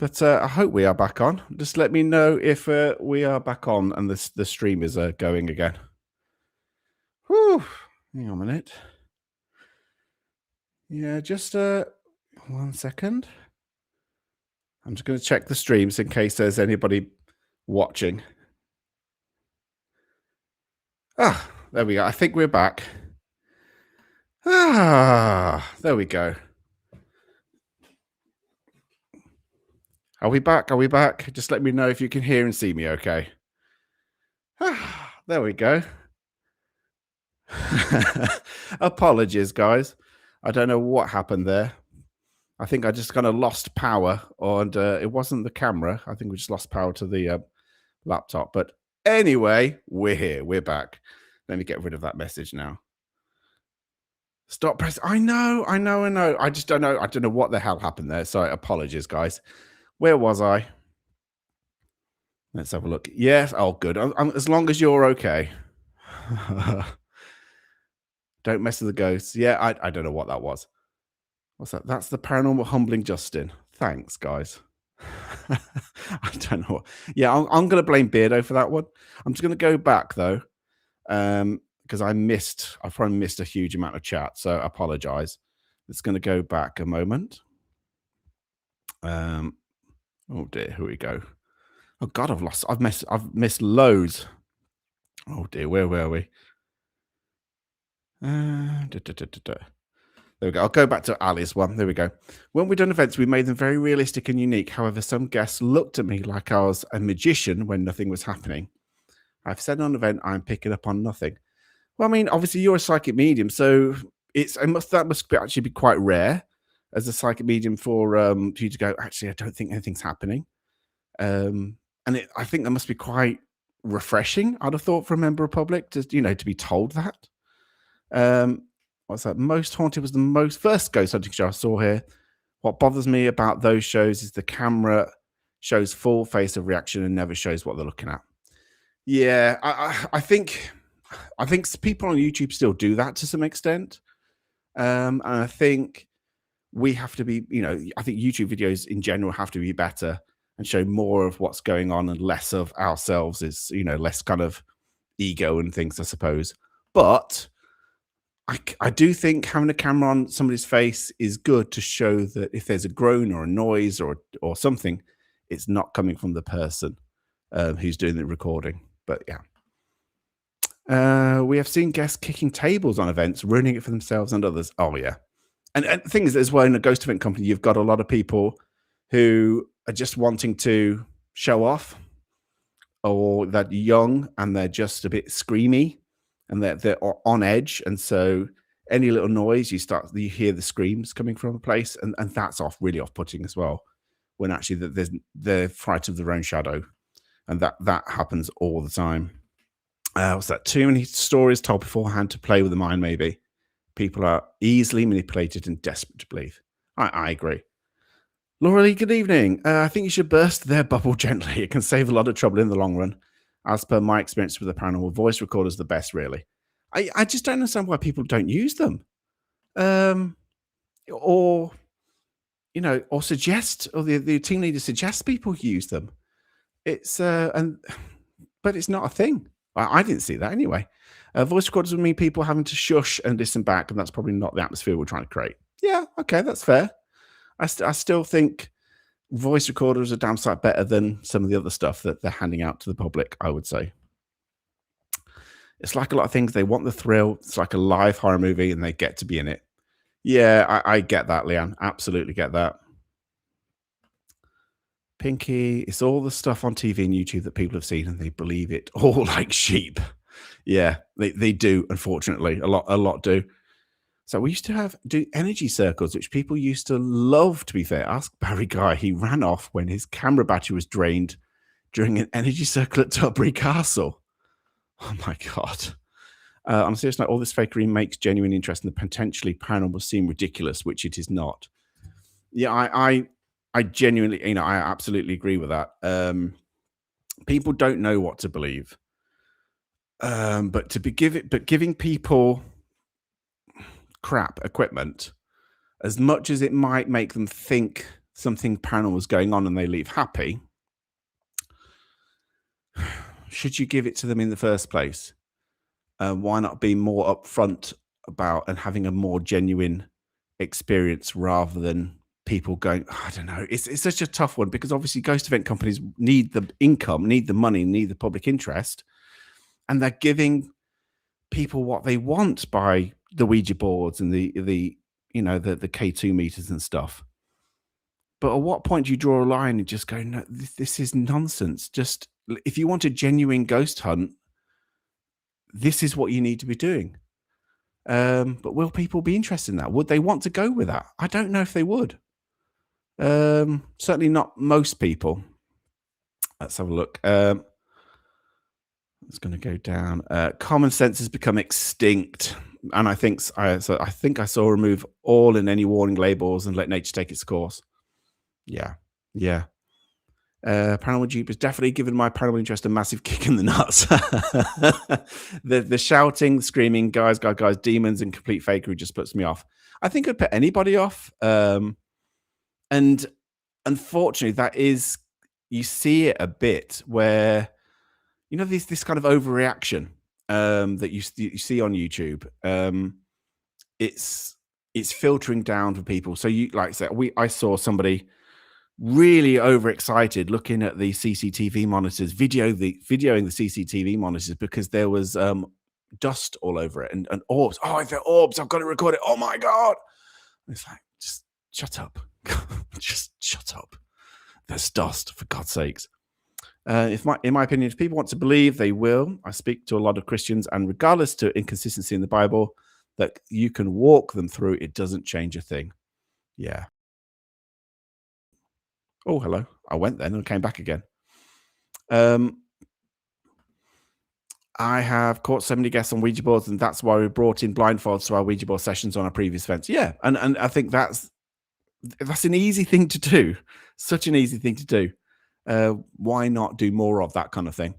But I hope we are back on. Just let me know if we are back on and the stream is going again. Whew. Hang on a minute. Yeah, just 1 second. I'm just going to check the streams in case there's anybody watching. Ah, there we go. I think we're back. Ah, there we go. Are we back? Are we back? Just let me know if you can hear and see me okay. Ah, there we go. Apologies, guys. I don't know what happened there. I think I just kind of lost power, and it wasn't the camera. I think we just lost power to the laptop. But anyway, we're here. We're back. Let me get rid of that message now. Stop press. I know. I just don't know. I don't know what the hell happened there. Sorry. Apologies, guys. Where was I? Let's have a look. Yes. Oh, good. As long as you're okay. Don't mess with the ghosts. Yeah, I don't know what that was. What's that? That's the paranormal humbling Justin. Thanks, guys. I don't know. Yeah, I'm going to blame Beardo for that one. I'm just going to go back though, because I probably missed a huge amount of chat, so I apologize. It's going to go back a moment. Oh dear, here we go. Oh God, I've missed loads. Oh dear, where were we? There we go. I'll go back to Ali's one. There we go. When we've done events, we made them very realistic and unique. However, some guests looked at me like I was a magician when nothing was happening. I've said on an event I'm picking up on nothing. Well, I mean, obviously you're a psychic medium, so that must actually be quite rare as a psychic medium for you to go. Actually, I don't think anything's happening, and I think that must be quite refreshing. I'd have thought for a member of public to to be told that. What's that? Most Haunted was the first ghost hunting show I saw here. What bothers me about those shows is the camera shows full face of reaction and never shows what they're looking at. Yeah, I think people on YouTube still do that to some extent. And I think we have to be, I think YouTube videos in general have to be better and show more of what's going on and less of ourselves is, less kind of ego and things, I suppose. But I do think having a camera on somebody's face is good to show that if there's a groan or a noise or something, it's not coming from the person who's doing the recording. But yeah. We have seen guests kicking tables on events, ruining it for themselves and others. Oh, yeah. And the thing is, as well, in a ghost event company, you've got a lot of people who are just wanting to show off or that young and they're just a bit screamy and they're on edge. And so any little noise, you hear the screams coming from a place. And that's really off-putting as well, when actually they're frightened of their own shadow. And that happens all the time. What's that? Too many stories told beforehand to play with the mind, maybe. People are easily manipulated and desperate to believe. I agree. Laura Lee, good evening. I think you should burst their bubble gently. It can save a lot of trouble in the long run. As per my experience with the paranormal, voice recorders the best, really. I just don't understand why people don't use them. Or suggest, or the team leader suggests people use them. But it's not a thing. I didn't see that anyway. Voice recorders would mean people having to shush and listen back, and that's probably not the atmosphere we're trying to create. Yeah, okay, that's fair. I still think voice recorders are damn sight better than some of the other stuff that they're handing out to the public, I would say. It's like a lot of things. They want the thrill. It's like a live horror movie, and they get to be in it. Yeah, I get that, Leanne. Absolutely get that. Pinky, it's all the stuff on TV and YouTube that people have seen, and they believe it all like sheep. Yeah, they do, unfortunately. A lot do. So we used to do energy circles, which people used to love, to be fair. Ask Barry Guy. He ran off when his camera battery was drained during an energy circle at Tutbury Castle. Oh, my God. On a serious note, all this fakery makes genuine interest in the potentially paranormal seem ridiculous, which it is not. Yeah, I genuinely, I absolutely agree with that. People don't know what to believe. But giving people crap equipment, as much as it might make them think something paranormal is going on and they leave happy, should you give it to them in the first place? Why not be more upfront about and having a more genuine experience rather than people going, I don't know. It's such a tough one because obviously ghost event companies need the income, need the money, need the public interest, and they're giving people what they want by the Ouija boards and the the K2 meters and stuff. But at what point do you draw a line and just go, no, this is nonsense. Just if you want a genuine ghost hunt, this is what you need to be doing. But will people be interested in that? Would they want to go with that? I don't know if they would. Certainly not most people. Let's have a look. It's going to go down. Common sense has become extinct, and I think I think I saw remove all and any warning labels and let nature take its course. Yeah, yeah. Paranormal Jeep has definitely given my paranormal interest a massive kick in the nuts. The shouting, screaming, guys, demons, and complete fakery just puts me off. I think it'd put anybody off. And unfortunately, that is you see it a bit where this kind of overreaction that you see on YouTube. It's filtering down for people. So you like I said, I saw somebody really overexcited looking at the CCTV monitors, videoing the CCTV monitors because there was dust all over it and orbs. Oh, they're orbs! I've got to record it. Oh my god! And it's like, just shut up, just shut up. There's dust, for God's sakes. In my opinion, if people want to believe, they will. I speak to a lot of Christians, and regardless to inconsistency in the Bible, that you can walk them through, it doesn't change a thing. Yeah. Oh, hello. I went then and came back again. I have caught so many guests on Ouija boards, and that's why we brought in blindfolds to our Ouija board sessions on our previous events. Yeah, and I think that's an easy thing to do. Such an easy thing to do. Why not do more of that kind of thing?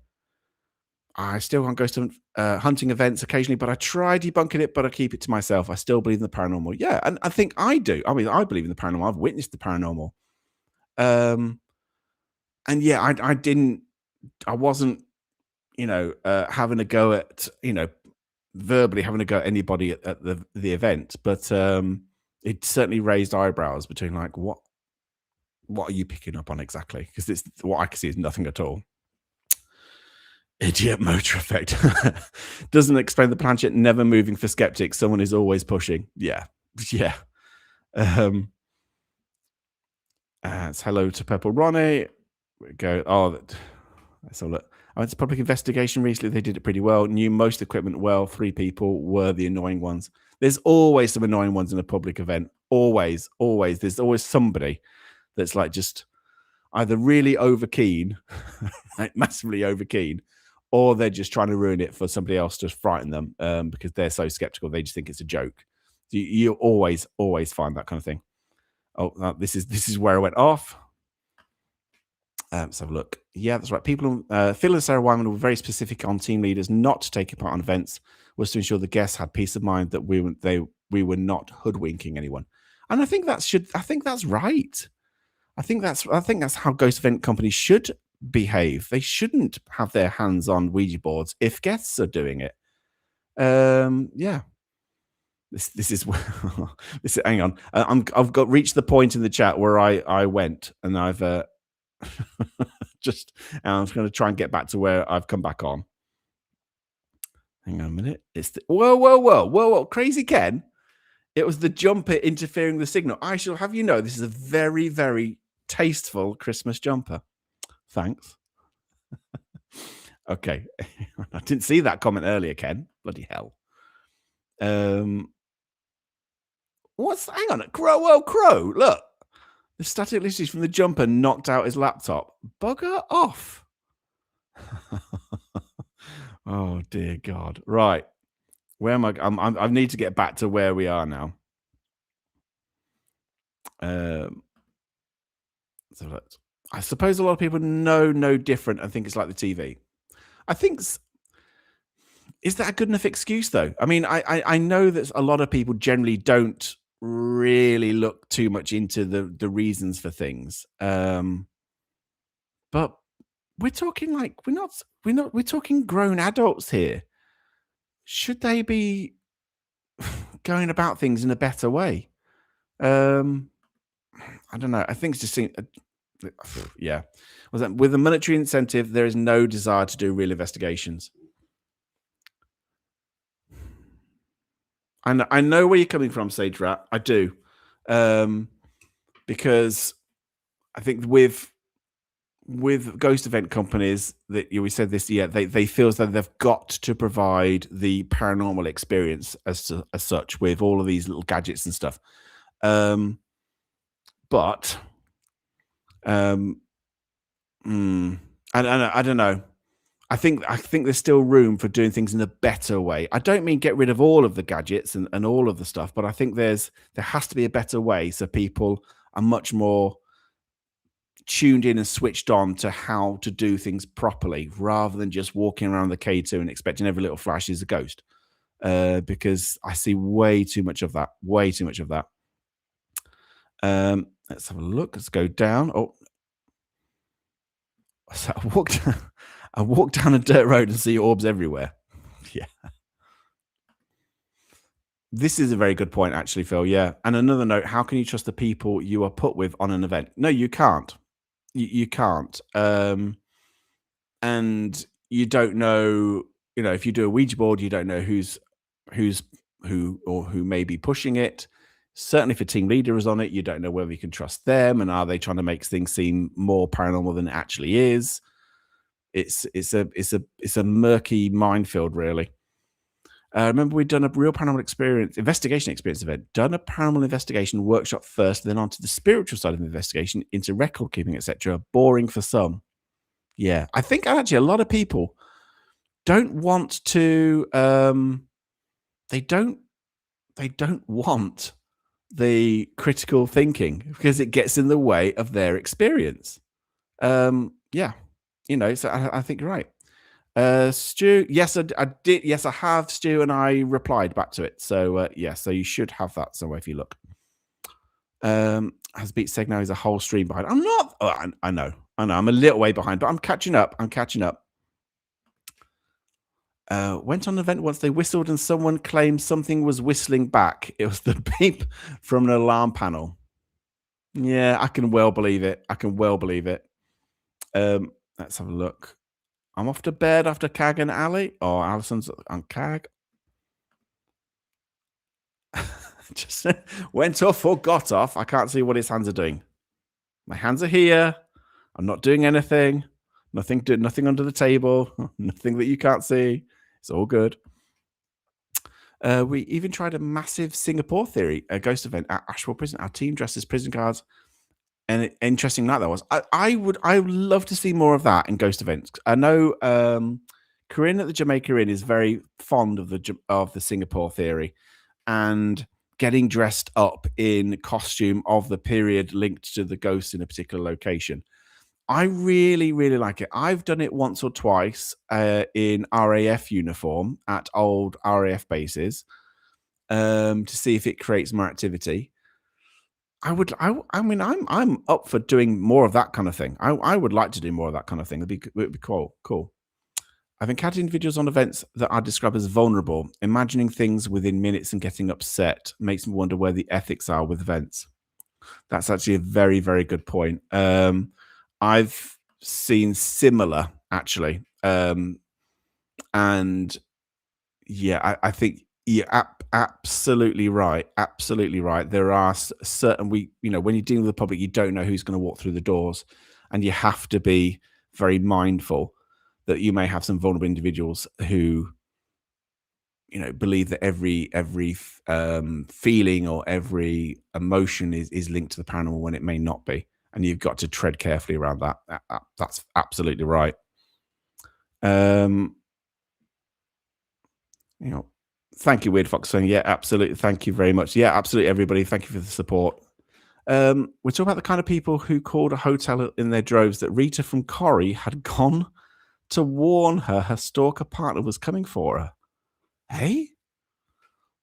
I still can't go to hunting events occasionally, but I try debunking it, but I keep it to myself. I still believe in the paranormal. Yeah, and I think I do. I mean, I believe in the paranormal. I've witnessed the paranormal. And yeah, I wasn't, having a go at, verbally having a go at anybody at the event, but it certainly raised eyebrows between like, what are you picking up on exactly? Because it's what I can see is nothing at all. Idiot motor effect. Doesn't explain the planet never moving for skeptics. Someone is always pushing. Yeah. Yeah. It's hello to Purple Ronnie. We go. Oh, let's have a look. I went to public investigation recently. They did it pretty well. Knew most equipment well. 3 people were the annoying ones. There's always some annoying ones in a public event. Always, always. There's always somebody that's like just either really over keen, like massively over keen, or they're just trying to ruin it for somebody else to frighten them because they're so skeptical. They just think it's a joke. You always find that kind of thing. Oh, this is where I went off. Let's have a look. Yeah, that's right. People, Phil and Sarah Wyman were very specific on team leaders not to take part on events, was to ensure the guests had peace of mind that we were not hoodwinking anyone. And I think that's right. I think that's how ghost event companies should behave. They shouldn't have their hands on Ouija boards if guests are doing it. Yeah. This is this. Hang on, I've got reached the point in the chat where I went and I've I'm going to try and get back to where I've come back on. Hang on a minute. It's whoa, crazy Ken. It was the jumper interfering with the signal. I shall have you know this is a very, very tasteful Christmas jumper. Thanks. Okay, I didn't see that comment earlier, Ken. Bloody hell. Hang on, Crow, look. The static electricity from the jumper knocked out his laptop. Bugger off. Oh, dear God. Right. Where am I? I need to get back to where we are now. So I suppose a lot of people know no different and think it's like the TV. I think... Is that a good enough excuse, though? I mean, I know that a lot of people generally don't really look too much into the reasons for things. But we're talking like we're talking grown adults here. Should they be going about things in a better way? Um, I don't know. I think it's just yeah. Was that with a monetary incentive, there is no desire to do real investigations. I know where you're coming from, Sage Rat. I do, um, because I think with ghost event companies that we said this, yeah, they feel as though they've got to provide the paranormal experience as such with all of these little gadgets and stuff. Um, but um, mm, I don't know. I think there's still room for doing things in a better way. I don't mean get rid of all of the gadgets and all of the stuff, but I think there has to be a better way so people are much more tuned in and switched on to how to do things properly rather than just walking around the K2 and expecting every little flash is a ghost. Because I see way too much of that. Way too much of that. Let's have a look. Let's go down. Oh, so I walked down a dirt road and see orbs everywhere. Yeah. This is a very good point, actually, Phil. Yeah. And another note, how can you trust the people you are put with on an event? No, you can't. You can't. And you don't know, if you do a Ouija board, you don't know who's who may be pushing it. Certainly, if a team leader is on it, you don't know whether you can trust them, and are they trying to make things seem more paranormal than it actually is. It's a murky minefield, really. Remember, we'd done a real paranormal investigation experience event, done a paranormal investigation workshop first, then onto the spiritual side of the investigation, into record keeping, etc. Boring for some. Yeah, I think actually a lot of people don't want to. They don't. They don't want the critical thinking because it gets in the way of their experience. Yeah, So I think you're right. Stu, yes, I did. Yes, I have, Stu, and I replied back to it. So yeah, so you should have that somewhere if you look. Has beat Seg now is a whole stream behind. I'm not. Oh, I know. I'm a little way behind, but I'm catching up. Went on an event once. They whistled and someone claimed something was whistling back. It was the beep from an alarm panel. Yeah, I can well believe it. Let's have a look. I'm off to bed after Cag and Ali. Oh, Alison's on Cag. Just went off or got off. I can't see what his hands are doing. My hands are here. I'm not doing anything. Nothing under the table. Nothing that you can't see. It's all good. We even tried a massive Singapore theory, a ghost event at Ashwell Prison. Our team dressed as prison guards. And interesting night that was. I would love to see more of that in ghost events. I know Corinne at the Jamaica Inn is very fond of the Singapore theory and getting dressed up in costume of the period linked to the ghosts in a particular location. I really, really like it. I've done it once or twice in RAF uniform at old RAF bases to see if it creates more activity. I mean, I'm up for doing more of that kind of thing. I would like to do more of that kind of thing. It'd be cool. I've encountered individuals on events that I describe as vulnerable. Imagining things within minutes and getting upset makes me wonder where the ethics are with events. That's actually a very, very good point. I've seen similar actually, and yeah, I think you're absolutely right. Absolutely right. There are certain when you're dealing with the public, you don't know who's going to walk through the doors, and you have to be very mindful that you may have some vulnerable individuals who believe that every feeling or every emotion is linked to the paranormal when it may not be, and you've got to tread carefully around that. That's absolutely right. Thank you, Weird Fox, saying, yeah, absolutely. Thank you very much. Yeah, absolutely, everybody. Thank you for the support. We're talking about the kind of people who called a hotel in their droves that Rita from Corrie had gone to warn her stalker partner was coming for her. Hey?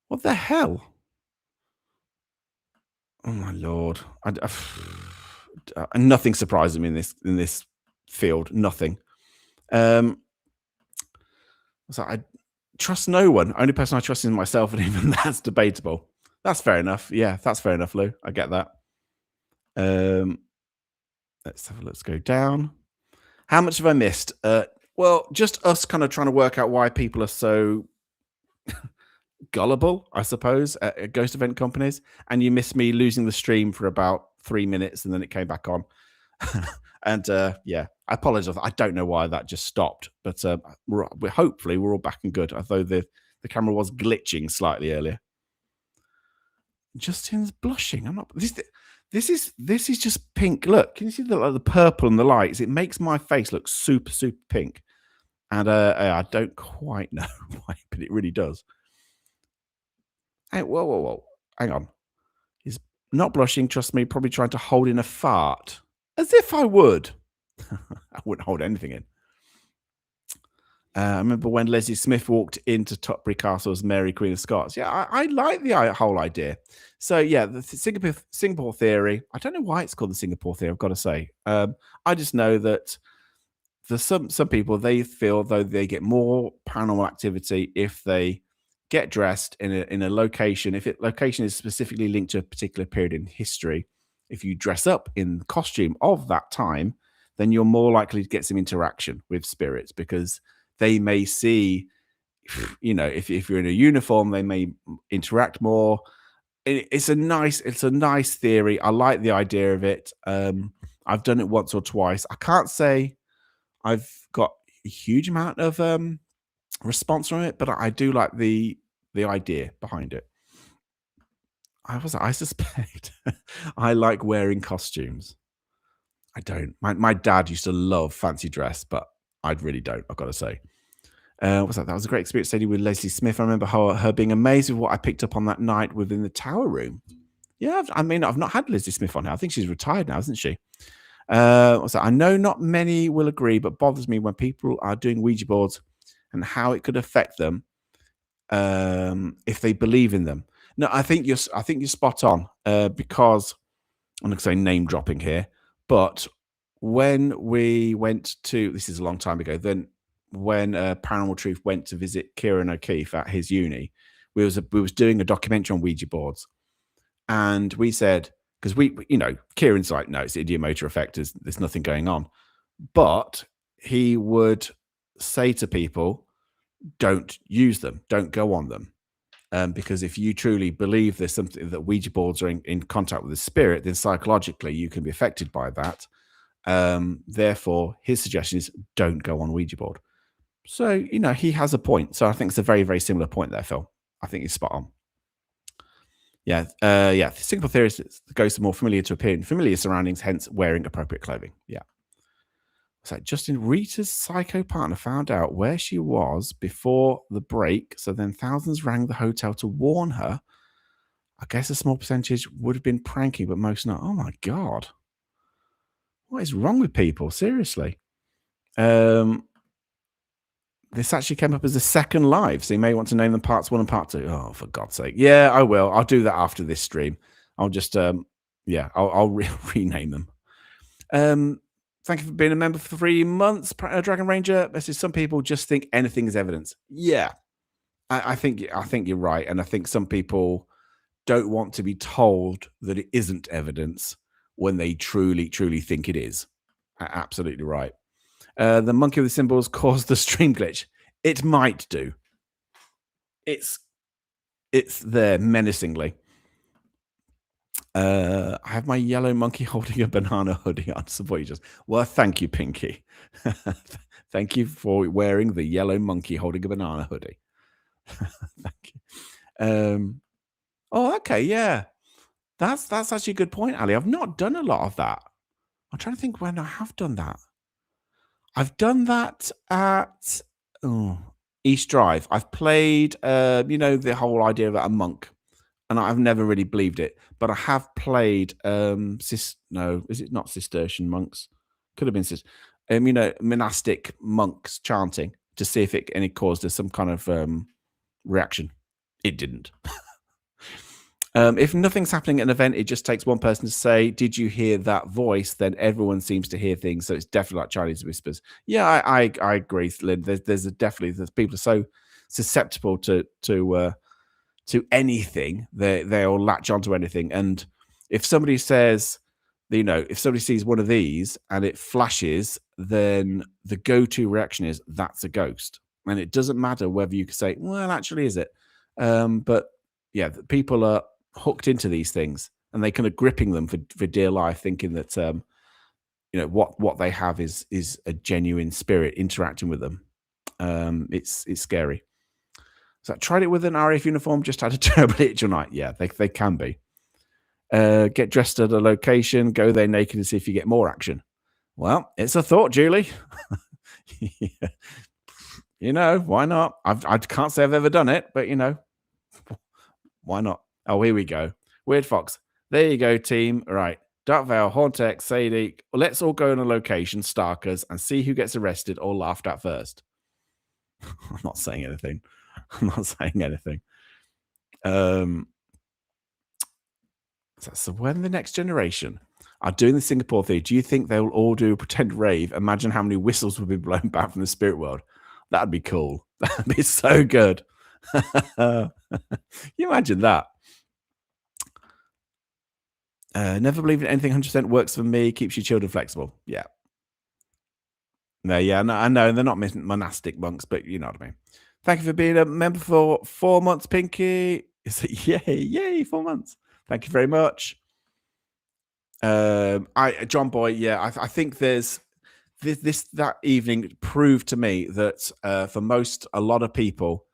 What the hell? Oh my lord! Nothing surprises me in this field. Nothing. Um, so I trust no one. Only person I trust is myself, and even that's debatable. That's fair enough. Yeah, that's fair enough, Lou. I get that. Um, let's go down. How much have I missed? Well, just us kind of trying to work out why people are so gullible, I suppose, at ghost event companies. And you missed me losing the stream for about 3 minutes, and then it came back on. And yeah, I apologize. I don't know why that just stopped, but hopefully we're all back and good. Although the camera was glitching slightly earlier. Justin's blushing. I'm not. This is just pink. Look, can you see the purple and the lights? It makes my face look super super pink, and I don't quite know why, but it really does. Hey, whoa whoa whoa! Hang on. He's not blushing. Trust me. Probably trying to hold in a fart, as if I would. I wouldn't hold anything in. I remember when Leslie Smith walked into Tutbury Castle as Mary Queen of Scots. Yeah, I like the whole idea. So yeah, the Singapore theory. I don't know why it's called the Singapore theory. I've got to say. I just know that there's some people they feel though they get more paranormal activity if they get dressed in a location. If it location is specifically linked to a particular period in history, if you dress up in the costume of that time, then you're more likely to get some interaction with spirits because they may see, if you're in a uniform, they may interact more. It's a nice theory. I like the idea of it. I've done it once or twice. I can't say I've got a huge amount of response from it, but I do like the idea behind it. I suspect I like wearing costumes. I don't. My dad used to love fancy dress, but I really don't. I've got to say. What's that? That was a great experience study with Leslie Smith. I remember her being amazed with what I picked up on that night within the tower room. Yeah, I've not had Leslie Smith on here. I think she's retired now, isn't she? What's that? I know not many will agree, but bothers me when people are doing Ouija boards and how it could affect them if they believe in them. No, I think you're spot on because I'm not going to say name dropping here, but when we went to this is a long time ago. Then when Paranormal Truth went to visit Kieran O'Keefe at his uni, we was doing a documentary on Ouija boards, and we said because Kieran's like, no, it's idiomotor effect. There's nothing going on, but he would say to people, don't use them, don't go on them. Because if you truly believe there's something that Ouija boards are in contact with the spirit, then psychologically you can be affected by that. Therefore, his suggestion is don't go on Ouija board. So, he has a point. So I think it's a very, very similar point there, Phil. I think he's spot on. Yeah. Yeah. The Singapore theory is that the ghosts are more familiar to appear in familiar surroundings, hence wearing appropriate clothing. Yeah. So Justin, Rita's psycho partner found out where she was before the break. So then thousands rang the hotel to warn her. I guess a small percentage would have been pranking, but most not. Oh my God. What is wrong with people? Seriously. This actually came up as a second live, so you may want to name them parts one and part two. Oh, for God's sake. Yeah, I will. I'll do that after this stream. I'll just, I'll rename them. Thank you for being a member for 3 months, Dragon Ranger. Some people just think anything is evidence. Yeah, I think you're right, and I think some people don't want to be told that it isn't evidence when they truly, truly think it is. Absolutely right. The monkey with the symbols caused the stream glitch. It might do. It's there menacingly. I have my yellow monkey holding a banana hoodie on. Support you just. Well, thank you, Pinky. Thank you for wearing the yellow monkey holding a banana hoodie. Thank you. Oh, okay, yeah. That's actually a good point, Ali. I've not done a lot of that. I'm trying to think when I have done that. I've done that at East Drive. I've played, the whole idea of a monk, and I've never really believed it. But I have played, is it not Cistercian monks? Could have been monastic monks chanting to see if any caused us some kind of reaction. It didn't. If nothing's happening at an event, it just takes one person to say, "Did you hear that voice?" Then everyone seems to hear things, so it's definitely like Chinese whispers. Yeah, I agree, Lynn. There's people are so susceptible to anything. They'll latch onto anything, and if somebody says, if somebody sees one of these and it flashes, then the go-to reaction is that's a ghost, and it doesn't matter whether you can say, "Well, actually, is it?" But yeah, people are hooked into these things, and they kind of gripping them for dear life, thinking that what they have is a genuine spirit interacting with them. It's scary. So I tried it with an RAF uniform, just had a terrible itch all night. Yeah, they can be. Get dressed at a location, go there naked and see if you get more action. Well, it's a thought, Julie. Yeah. Why not? I can't say I've ever done it, but why not? Oh, here we go. Weird Fox. There you go, team. Right. Dark Vale, Hauntex, Sadie. Let's all go on a location, Starkers, and see who gets arrested or laughed at first. I'm not saying anything. I'm not saying anything. So when the next generation are doing the Singapore thing, do you think they'll all do a pretend rave? Imagine how many whistles would be blown back from the spirit world. That'd be cool. That'd be so good. You imagine that. Never believe in anything 100% works for me, keeps your children flexible. Yeah. No, yeah, no, I know. They're not monastic monks, but you know what I mean. Thank you for being a member for 4 months, Pinky. Yay, 4 months. Thank you very much. John Boy, yeah, I think there's that evening proved to me that for a lot of people,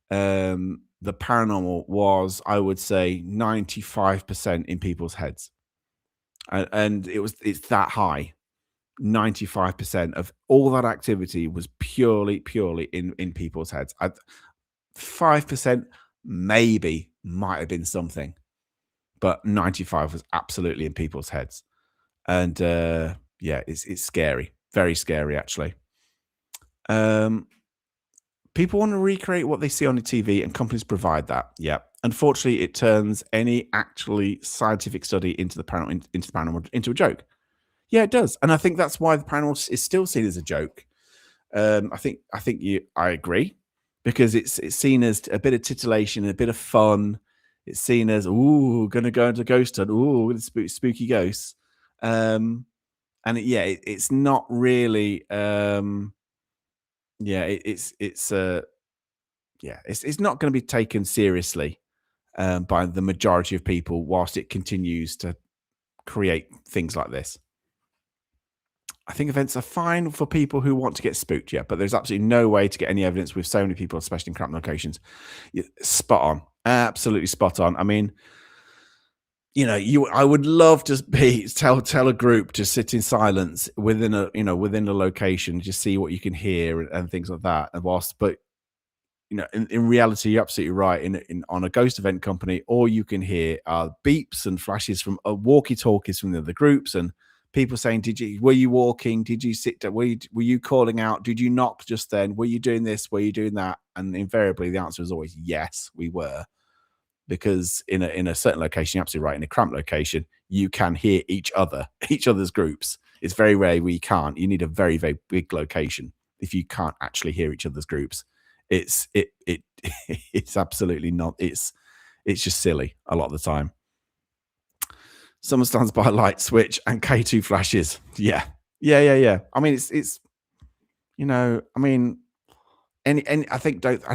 the paranormal was, I would say, 95% in people's heads, and it's that high. 95% of all that activity was purely in people's heads. 5% maybe might have been something, but 95 was absolutely in people's heads. And yeah, it's scary, very scary actually. People want to recreate what they see on the TV, and companies provide that. Yeah, unfortunately, it turns any actually scientific study into the paranormal into a joke. Yeah, it does, and I think that's why the paranormal is still seen as a joke. I agree, because it's seen as a bit of titillation, a bit of fun. It's seen as, ooh, gonna go into ghost hunt, ooh, spooky ghosts. It's not really. Yeah, it's not going to be taken seriously by the majority of people, whilst it continues to create things like this. I think events are fine for people who want to get spooked, yeah, but there's absolutely no way to get any evidence with so many people, especially in crap locations. Spot on, absolutely spot on. I mean, I would love to tell a group to sit in silence within a location, just see what you can hear and things like that. And but in reality, you're absolutely right. On a ghost event company, all you can hear are beeps and flashes from walkie talkies from the other groups, and people saying, were you walking? Did you sit down? Were you calling out? Did you knock just then? Were you doing this? Were you doing that? And invariably the answer is always yes, we were. Because in a certain location, you're absolutely right. In a cramped location, you can hear each other's groups. It's very rare where you can't. You need a very, very big location if you can't actually hear each other's groups. It's absolutely not. It's just silly a lot of the time. Someone stands by a light switch and K2 flashes. Yeah. I mean, it's I mean, I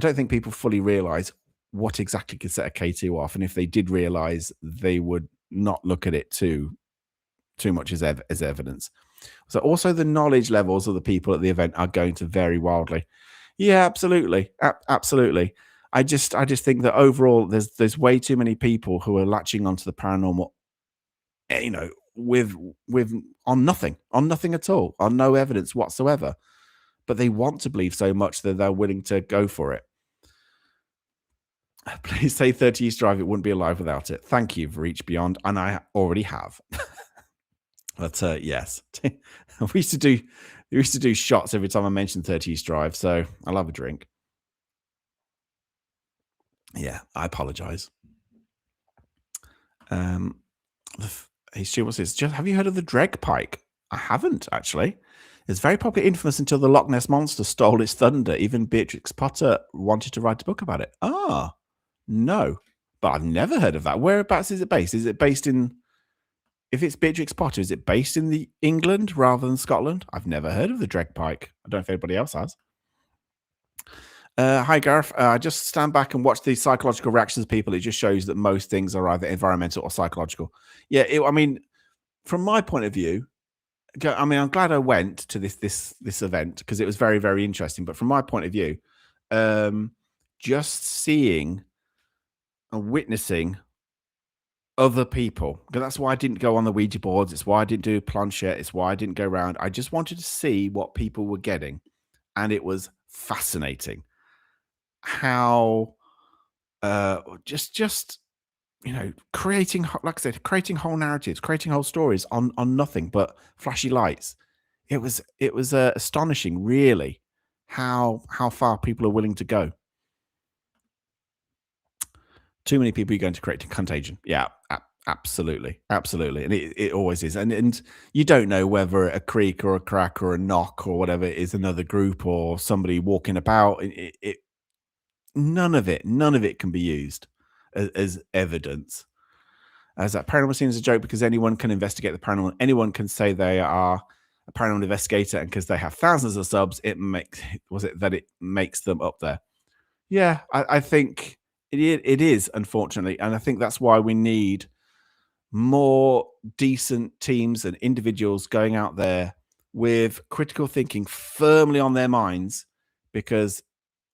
don't think people fully realize what exactly could set a K2 off, and if they did realize, they would not look at it too much as evidence. So also the knowledge levels of the people at the event are going to vary wildly. Yeah, absolutely, absolutely. I just think that overall, there's way too many people who are latching onto the paranormal, with on nothing at all, on no evidence whatsoever, but they want to believe so much that they're willing to go for it. Please say 30 East Drive. It wouldn't be alive without it. Thank you for Reach Beyond, and I already have. But yes, we used to do shots every time I mentioned 30 East Drive, so I'll have a drink. Yeah, I apologize. Um, hey, Stu, what's this? Just have you heard of the dreg pike? I haven't actually. It's very popular, infamous until the Loch Ness monster stole its thunder. Even Beatrix Potter wanted to write a book about it. Ah, no, but I've never heard of that. Whereabouts is it based? Is it based in? If it's Beatrix Potter, is it based in the England rather than Scotland? I've never heard of the dreg pike. I don't know if anybody else has. Hi, Gareth. I just stand back and watch the psychological reactions of people. It just shows that most things are either environmental or psychological. Yeah, I mean, from my point of view, I mean, I'm glad I went to this event because it was very, very interesting. But from my point of view, um, just seeing and witnessing other people, because that's why I didn't go on the Ouija boards. It's why I didn't do planchette. It's why I didn't go around. I just wanted to see what people were getting, and it was fascinating how just creating, like I said, creating whole narratives, creating whole stories on nothing but flashy lights. It was astonishing, really, how far people are willing to go. Too many people are going to create contagion. Yeah, absolutely, absolutely, and it always is. And you don't know whether a creak or a crack or a knock or whatever is another group or somebody walking about. None of it can be used as evidence. As that paranormal scene is a joke because anyone can investigate the paranormal. Anyone can say they are a paranormal investigator, and because they have thousands of subs, it makes them up there. Yeah, I think it is, unfortunately, and I think that's why we need more decent teams and individuals going out there with critical thinking firmly on their minds, because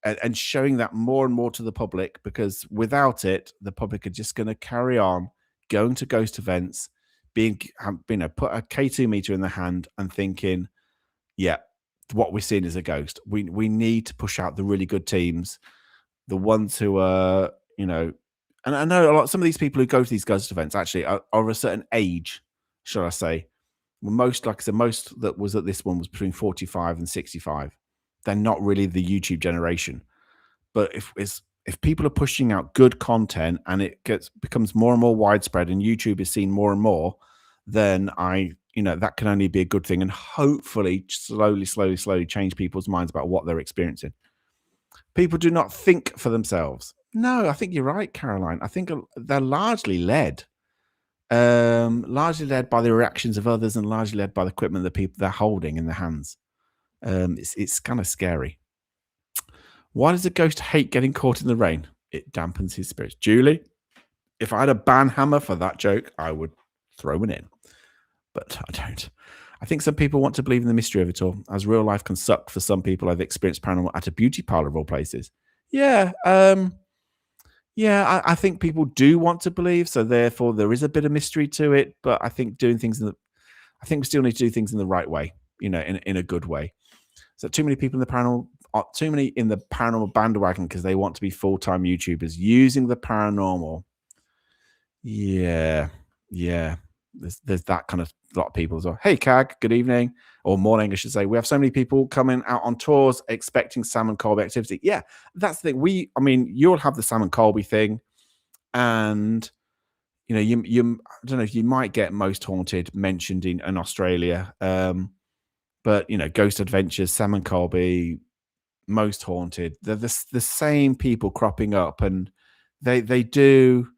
and showing that more and more to the public, because without it, the public are just going to carry on going to ghost events, being put a K2 meter in the hand and thinking, yeah, what we're seeing is a ghost. We need to push out the really good teams, the ones who are, and I know some of these people who go to these ghost events actually are a certain age, shall I say. Most, like I said, most that was at this one was between 45 and 65. They're not really the YouTube generation. But if people are pushing out good content and it becomes more and more widespread and YouTube is seen more and more, then that can only be a good thing, and hopefully slowly change people's minds about what they're experiencing. People do not think for themselves. No, I think you're right, Caroline. I think they're largely led by the reactions of others, and largely led by the equipment that people they're holding in their hands. It's kind of scary. Why does a ghost hate getting caught in the rain? It dampens his spirits. Julie, if I had a ban hammer for that joke, I would throw one in. But I don't. I think some people want to believe in the mystery of it all, as real life can suck for some people. I've experienced paranormal at a beauty parlor of all places. Yeah, I think people do want to believe, so therefore there is a bit of mystery to it. But I think I think we still need to do things in the right way, in a good way. So too many people in the paranormal, too many in the paranormal bandwagon because they want to be full-time YouTubers using the paranormal. Yeah, yeah. There's that kind of lot of people as well. Hey, Cag, good evening or morning, I should say. We have so many people coming out on tours expecting Sam and Colby activity. Yeah, that's the thing. You'll have the Sam and Colby thing, and you I don't know if you might get Most Haunted mentioned in Australia. But Ghost Adventures, Sam and Colby, Most Haunted, they're the same people cropping up, and they do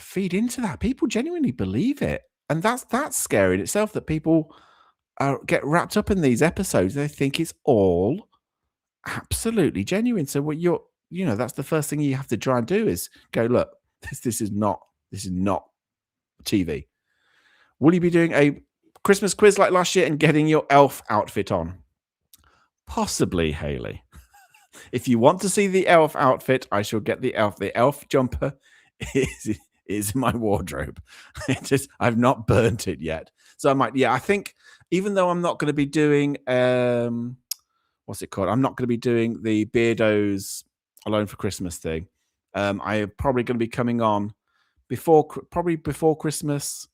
feed into that. People genuinely believe it, and that's scary in itself. That people get wrapped up in these episodes. They think it's all absolutely genuine. So what that's the first thing you have to try and do is go, look, this is not TV. Will you be doing a Christmas quiz like last year and getting your elf outfit on? Possibly, Haley. If you want to see the elf outfit, I shall get the elf. The elf jumper is in my wardrobe. I've not burnt it yet. So I might, I think even though I'm not going to be doing what's it called? I'm not going to be doing the Beardo's Alone for Christmas thing. I am probably going to be coming on before Christmas.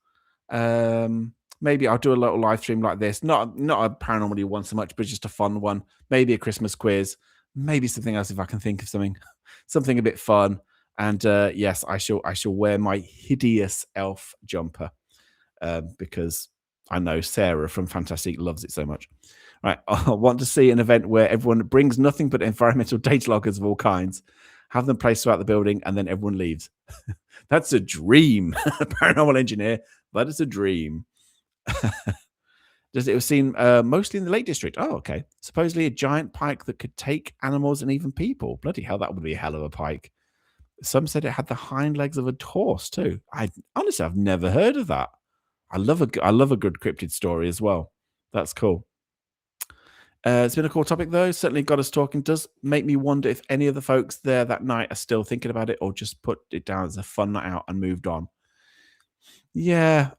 Maybe I'll do a little live stream like this. Not a paranormal one so much, but just a fun one. Maybe a Christmas quiz. Maybe something else if I can think of something a bit fun. And yes, I shall wear my hideous elf jumper because I know Sarah from Fantastic loves it so much. Right, I want to see an event where everyone brings nothing but environmental data loggers of all kinds, have them placed throughout the building, and then everyone leaves. That's a dream, paranormal engineer. That is a dream. It was seen mostly in the Lake District. Oh, okay. Supposedly a giant pike that could take animals and even people. Bloody hell, that would be a hell of a pike. Some said it had the hind legs of a horse too. I honestly, I've never heard of that. I love a good cryptid story as well. That's cool. It's been a cool topic though. Certainly got us talking. Does make me wonder if any of the folks there that night are still thinking about it or just put it down as a fun night out and moved on. Yeah,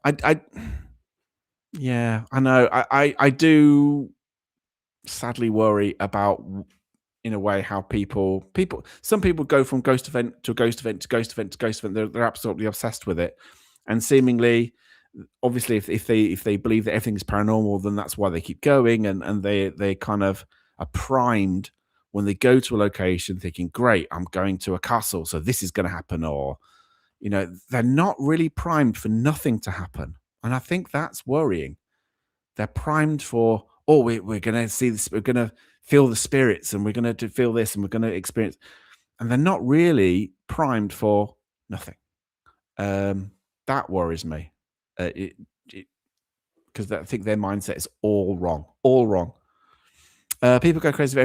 yeah, I know. I do sadly worry about in a way how some people go from ghost event to ghost event to ghost event to ghost event. They're absolutely obsessed with it, and seemingly, obviously, if they believe that everything is paranormal, then that's why they keep going, and they kind of are primed when they go to a location, thinking, "Great, I'm going to a castle, so this is going to happen," or they're not really primed for nothing to happen, and I think that's worrying. They're primed for, oh, we're going to see this, we're going to feel the spirits, and we're going to feel this, and we're going to experience, and they're not really primed for nothing. That worries me. It because I think their mindset is all wrong, all wrong. People go crazy for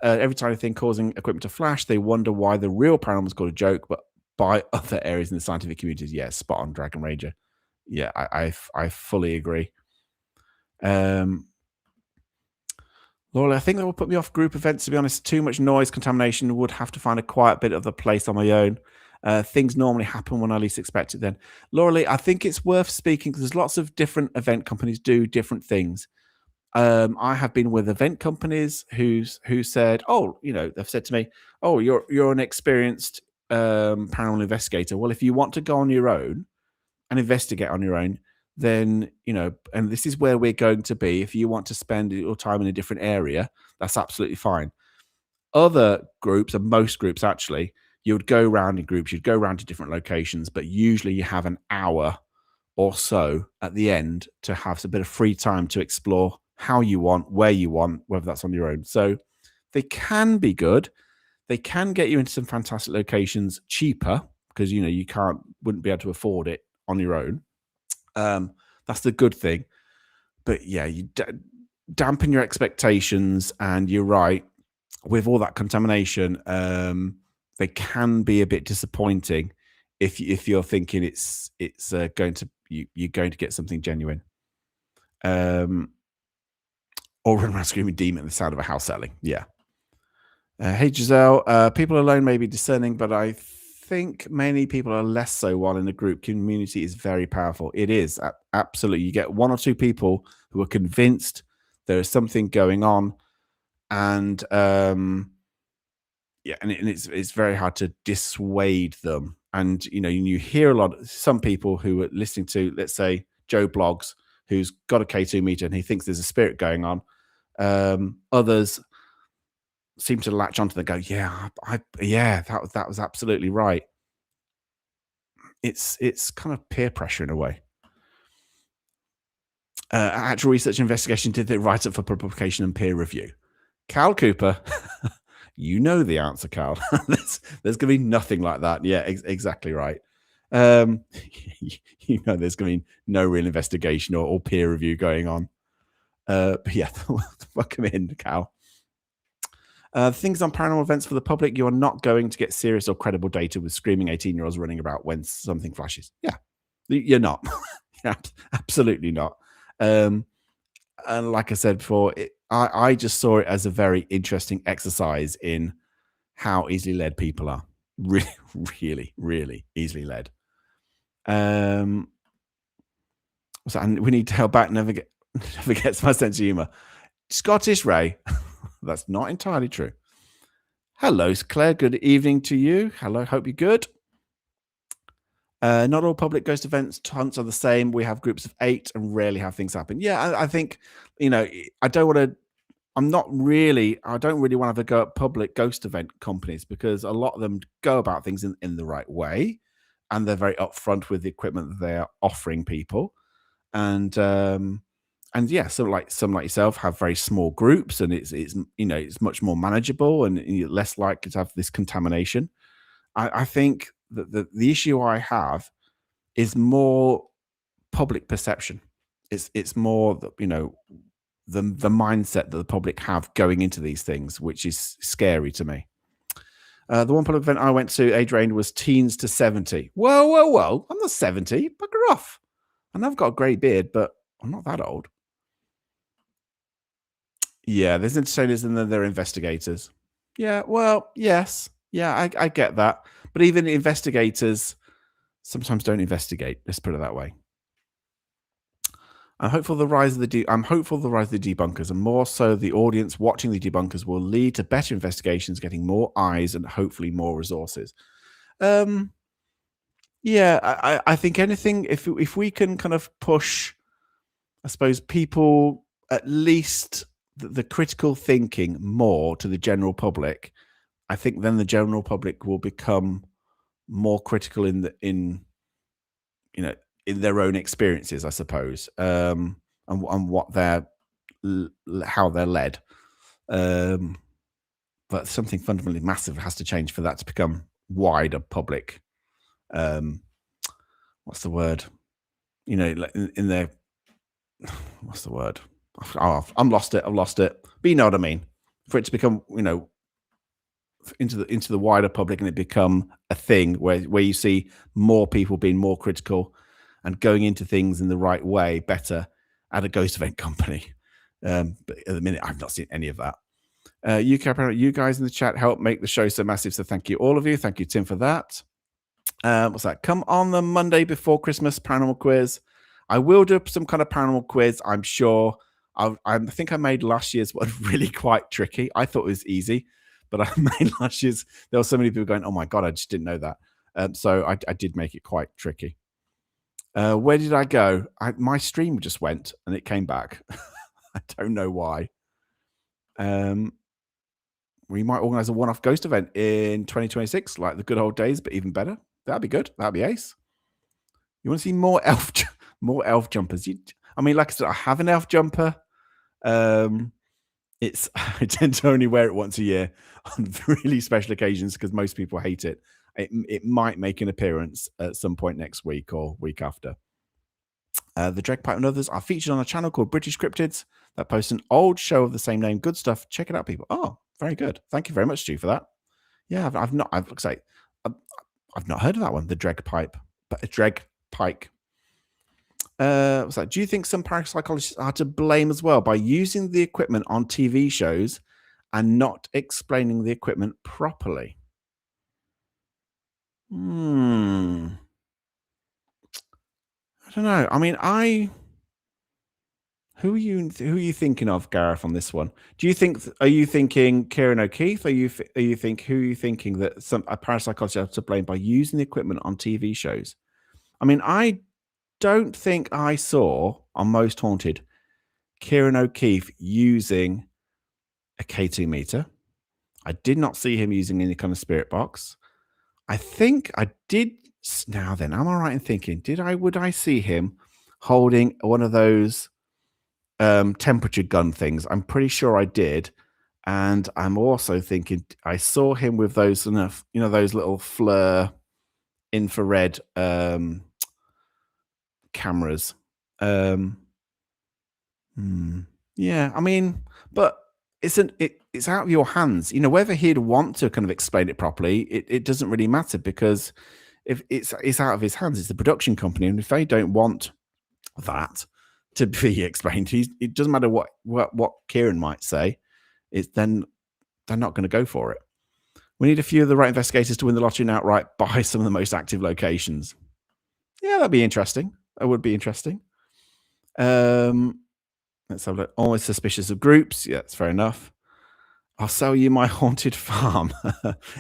every tiny thing causing equipment to flash. They wonder why the real paranormal is called a joke, but by other areas in the scientific communities, yeah, spot on, Dragon Ranger. Yeah, I fully agree. Laura, I think that will put me off group events, to be honest. Too much noise, contamination, would have to find a quiet bit of the place on my own. Things normally happen when I least expect it then. Laura Lee, I think it's worth speaking because there's lots of different event companies do different things. I have been with event companies who said, oh, they've said to me, oh, you're an experienced paranormal investigator. Well, if you want to go on your own and investigate on your own, then and this is where we're going to be. If you want to spend your time in a different area, that's absolutely fine. Other groups, and most groups actually, you would go around in groups, you'd go around to different locations, but usually you have an hour or so at the end to have a bit of free time to explore how you want, where you want, whether that's on your own. So they can be good. They can get you into some fantastic locations cheaper because you wouldn't be able to afford it on your own. That's the good thing. But yeah, you dampen your expectations, and you're right. With all that contamination, they can be a bit disappointing if you're thinking it's going to you're going to get something genuine. Or run around screaming demon at the sound of a house selling. Yeah. Hey Giselle, people alone may be discerning, but I think many people are less so while in a group. Community is very powerful. It is absolutely. You get one or two people who are convinced there is something going on, and yeah, and it's very hard to dissuade them. And you hear a lot. Some people who are listening to, let's say, Joe Blogs, who's got a K2 meter and he thinks there's a spirit going on. Others seem to latch onto the go, yeah, yeah, that was absolutely right. It's kind of peer pressure in a way. Actual research investigation, did they write up for publication and peer review? Cal Cooper, you know the answer, Cal. there's going to be nothing like that. Yeah, exactly right. There's going to be no real investigation or peer review going on. But yeah, welcome in, Cal. Things on paranormal events for the public, you are not going to get serious or credible data with screaming 18-year-olds running about when something flashes. Yeah, you're not. Absolutely not. And like I said before, I just saw it as a very interesting exercise in how easily led people are. Really, really, really easily led. So and we need to help back. Never gets my sense of humor. Scottish Ray. That's not entirely true. Hello, Claire. Good evening to you. Hello. Hope you're good. Not all public ghost events hunts are the same. We have groups of 8 and rarely have things happen. Yeah, I think I don't want to I don't really want to have a go at public ghost event companies because a lot of them go about things in the right way, and they're very upfront with the equipment that they are offering people. And yeah, so like some like yourself have very small groups, and it's much more manageable, and you're less likely to have this contamination. I think that the issue I have is more public perception. It's more that, the mindset that the public have going into these things, which is scary to me. The one public event I went to, age range was teens to 70. Whoa, whoa, whoa! I'm not 70. Bugger off. I know I've got a grey beard, but I'm not that old. Yeah, there's entertainers and then there are investigators. Yeah, well, yes. Yeah, I get that. But even investigators sometimes don't investigate. Let's put it that way. I'm hopeful the rise of the debunkers, and more so the audience watching the debunkers, will lead to better investigations, getting more eyes and hopefully more resources. Um, yeah, I think anything, if we can kind of push, I suppose, people, at least the critical thinking, more to the general public, I think then the general public will become more critical you know in their own experiences, I suppose, and what how they're led. Um, but something fundamentally massive has to change for that to become wider public. Um, what's the word? Like in their what's the word? I'm lost it. I've lost it. But you know what I mean. For it to become, into the wider public, and it become a thing where you see more people being more critical and going into things in the right way better at a ghost event company. But at the minute, I've not seen any of that. UK, you guys in the chat help make the show so massive. So thank you, all of you. Thank you, Tim, for that. What's that? Come on the Monday before Christmas paranormal quiz. I will do some kind of paranormal quiz, I'm sure. I think I made last year's one really quite tricky. I thought it was easy, but I made last year's. There were so many people going, "Oh my god, I just didn't know that." So I did make it quite tricky. Where did I go? My stream just went and it came back. I don't know why. We might organize a one-off ghost event in 2026, like the good old days, but even better. That'd be good. That'd be ace. You want to see more more elf jumpers? I mean, like I said, I have an elf jumper. It's I tend to only wear it once a year on really special occasions because most people hate it. It might make an appearance at some point next week or week after. The Dragpipe and others are featured on a channel called British Cryptids that posts an old show of the same name. Good stuff. Check it out, people. Oh, very good. Thank you very much, Stu, for that. Yeah, I've not heard of that one. The Dragpipe, but a Dragpike. What's that? Do you think some parapsychologists are to blame as well by using the equipment on TV shows and not explaining the equipment properly? I don't know. I mean, who are you thinking of, Gareth, on this one? Do you think are you thinking Kieran O'Keefe? Are you thinking that some a parapsychologist are to blame by using the equipment on TV shows? I mean, I don't think I saw on Most Haunted Kieran O'Keefe using a K2 meter. I did not see him using any kind of spirit box. I think I did. Now then, am I right in thinking? Would I see him holding one of those temperature gun things? I'm pretty sure I did. And I'm also thinking I saw him with those those little FLIR infrared cameras. Yeah, I mean, but it's out of your hands. Whether he'd want to kind of explain it properly, it doesn't really matter because if it's out of his hands, it's the production company, and if they don't want that to be explained, it doesn't matter what Kieran might say. Then they're not going to go for it. We need a few of the right investigators to win the lottery and outright buy some of the most active locations. Yeah, that'd be interesting. That would be interesting. Let's have a look. Always suspicious of groups. Yeah, that's fair enough. I'll sell you my haunted farm.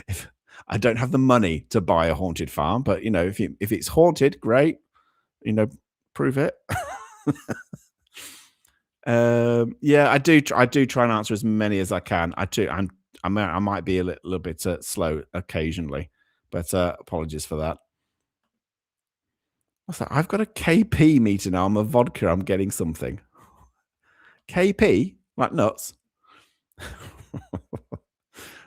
If I don't have the money to buy a haunted farm, but if it's haunted, great. Prove it. Yeah, I do try and answer as many as I can. I might be a little bit slow occasionally, but apologies for that. What's that? I've got a KP meter now. I'm a vodka. I'm getting something. KP, like nuts.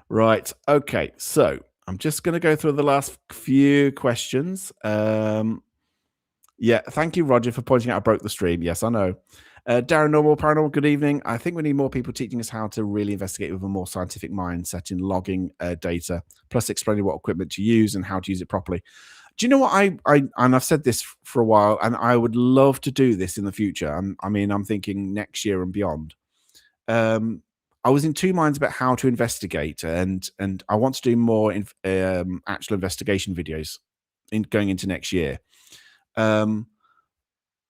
Right. Okay. So I'm just going to go through the last few questions. Yeah. Thank you, Roger, for pointing out I broke the stream. Yes, I know. Darren Normal, Paranormal, good evening. I think we need more people teaching us how to really investigate with a more scientific mindset in logging data, plus explaining what equipment to use and how to use it properly. Do you know what I and I've said this for a while, and I would love to do this in the future. I mean, I'm thinking next year and beyond. Um, I was in two minds about how to investigate, and I want to do more actual investigation videos in going into next year. Um,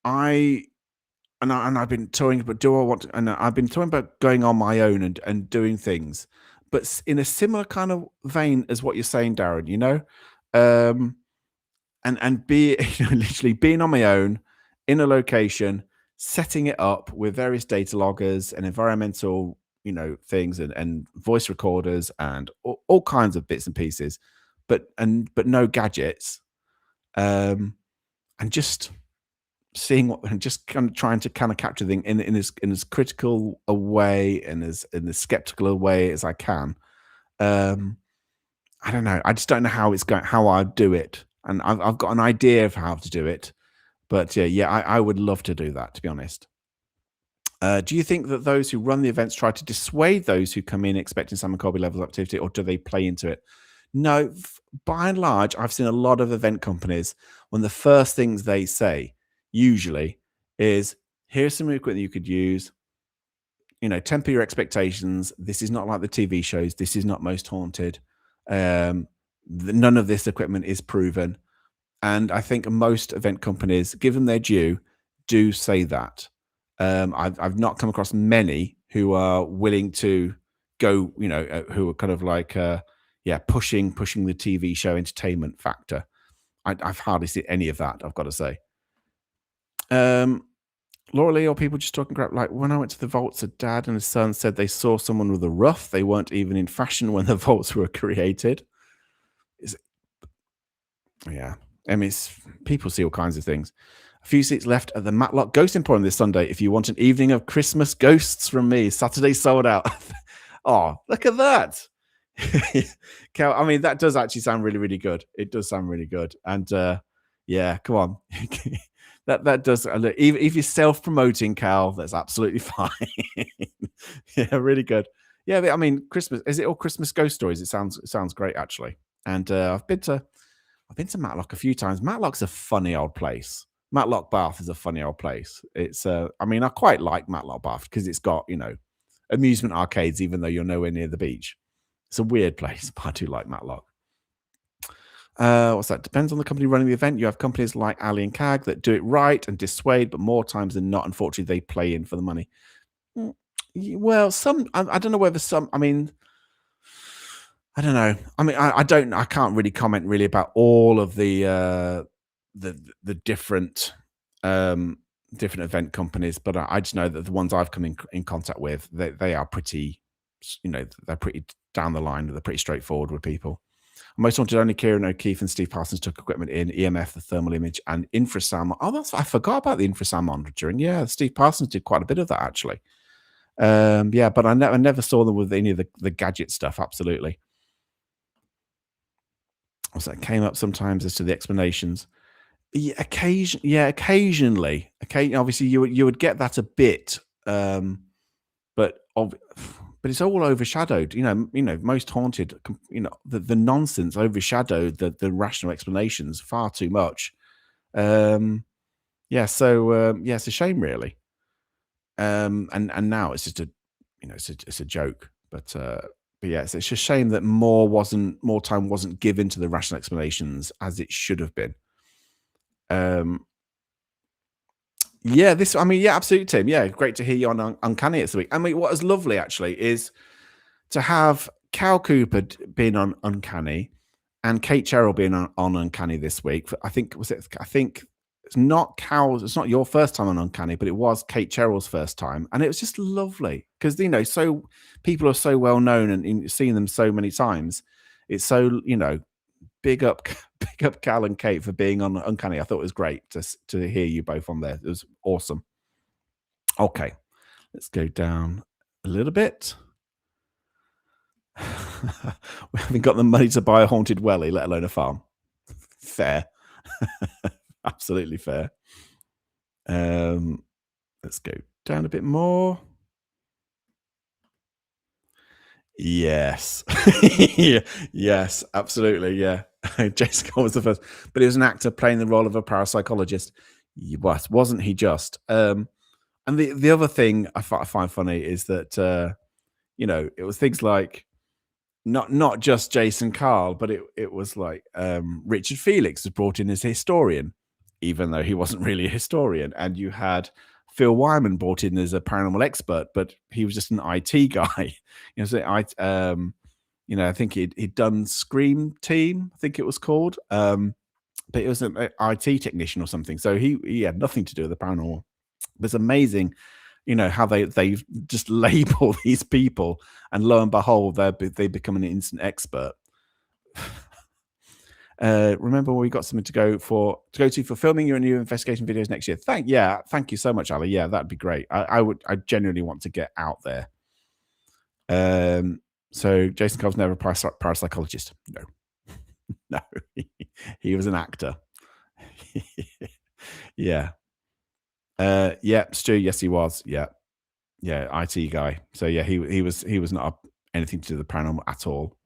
I and I've been toying, but do I want to, and I've been toying about going on my own and doing things, but in a similar kind of vein as what you're saying, Darren. Um, and be literally being on my own in a location, setting it up with various data loggers and environmental, things and voice recorders and all kinds of bits and pieces, but no gadgets, um, and just seeing what and just kind of trying to kind of capture the thing in as critical a way and as in as skeptical a way as I can. Um, I don't know. I just don't know how it's going, how I do it, and I've got an idea of how to do it, but yeah, I would love to do that. To be honest, do you think that those who run the events try to dissuade those who come in expecting Simon Colby levels of activity, or do they play into it? No, by and large, I've seen a lot of event companies when the first things they say usually is, "Here's some equipment you could use. Temper your expectations. This is not like the TV shows. This is not Most Haunted. Um, none of this equipment is proven." And I think most event companies, give them their due, do say that. I've not come across many who are willing to go, who are kind of like, yeah, pushing the TV show entertainment factor. I've hardly seen any of that. I've got to say. Um, Laura Lee, or people just talking crap. Like when I went to the vaults, a dad and his son said they saw someone with a ruff. They weren't even in fashion when the vaults were created. Is Yeah. I mean, people see all kinds of things. A few seats left at the Matlock Ghost Emporium this Sunday. If you want an evening of Christmas ghosts from me, Saturday sold out. Oh, look at that. Cal, I mean, that does actually sound really, really good. It does sound really good. And yeah, come on. That does. Look, even if you're self-promoting, Cal, that's absolutely fine. Yeah, really good. Yeah, I mean, Christmas, is it all Christmas ghost stories? It sounds great, actually. And I've been to Matlock a few times. Matlock's a funny old place. Matlock Bath is a funny old place. I mean, I quite like Matlock Bath because it's got, amusement arcades, even though you're nowhere near the beach. It's a weird place, but I do like Matlock. What's that? Depends on the company running the event. You have companies like Ali and CAG that do it right and dissuade, but more times than not, unfortunately, they play in for the money. Mm, Well, I don't know whether some, I mean, I don't know. I mean, I don't. I can't really comment really about all of the um, different event companies, but I just know that the ones I've come in contact with, they are pretty, they're pretty down the line. They're pretty straightforward with people. Most wanted only Kieran O'Keefe and Steve Parsons took equipment in EMF, the thermal image, and infrasound. Oh, I forgot about the infrasound monitoring. Yeah, Steve Parsons did quite a bit of that actually. Yeah, but I never saw them with any of the gadget stuff. Absolutely. So it came up sometimes as to the explanations. Occasionally. Obviously, you would get that a bit, but but it's all overshadowed. Most haunted. The nonsense overshadowed the rational explanations far too much. Um, yeah, so yeah, it's a shame, really. And now it's just it's a joke. But yeah, it's a shame that more time wasn't given to the rational explanations as it should have been. Um, yeah, I mean, yeah, absolutely, Tim. Yeah, great to hear you on Uncanny this week. I mean, what is lovely actually is to have Cal Cooper being on Uncanny and Kate Cheryl being on Uncanny this week. I think it's not Cal's, it's not your first time on Uncanny, but it was Kate Cherrill's first time, and it was just lovely because so people are so well known and seeing them so many times. It's so big up, big up Cal and Kate for being on Uncanny. I thought it was great to hear you both on there. It was awesome. Okay, let's go down a little bit. We haven't got the money to buy a haunted welly, let alone a farm. Fair. Absolutely fair. Let's go down a bit more. Yes. Yeah. Yes, absolutely. Yeah. Jason Cole was the first, but he was an actor playing the role of a parapsychologist. Wasn't he just? And the other thing I find funny is that it was things like not just Jason Carl, but it was like Richard Felix was brought in as a historian, even though he wasn't really a historian, and you had Phil Wyman brought in as a paranormal expert, but he was just an IT guy. I think he'd done Scream Team, I think it was called, but it was an IT technician or something. So he had nothing to do with the paranormal. It's amazing, how they just label these people, and lo and behold, they become an instant expert. Remember, we got something to go to for filming your new investigation videos next year. Thank you so much, Ali. Yeah, that'd be great. I genuinely want to get out there. So Jason Cobb's never a parapsychologist. No, no, he was an actor. Yeah. Yeah, Stu. Yes, he was. Yeah, IT guy. So yeah, he was not anything to do with the paranormal at all.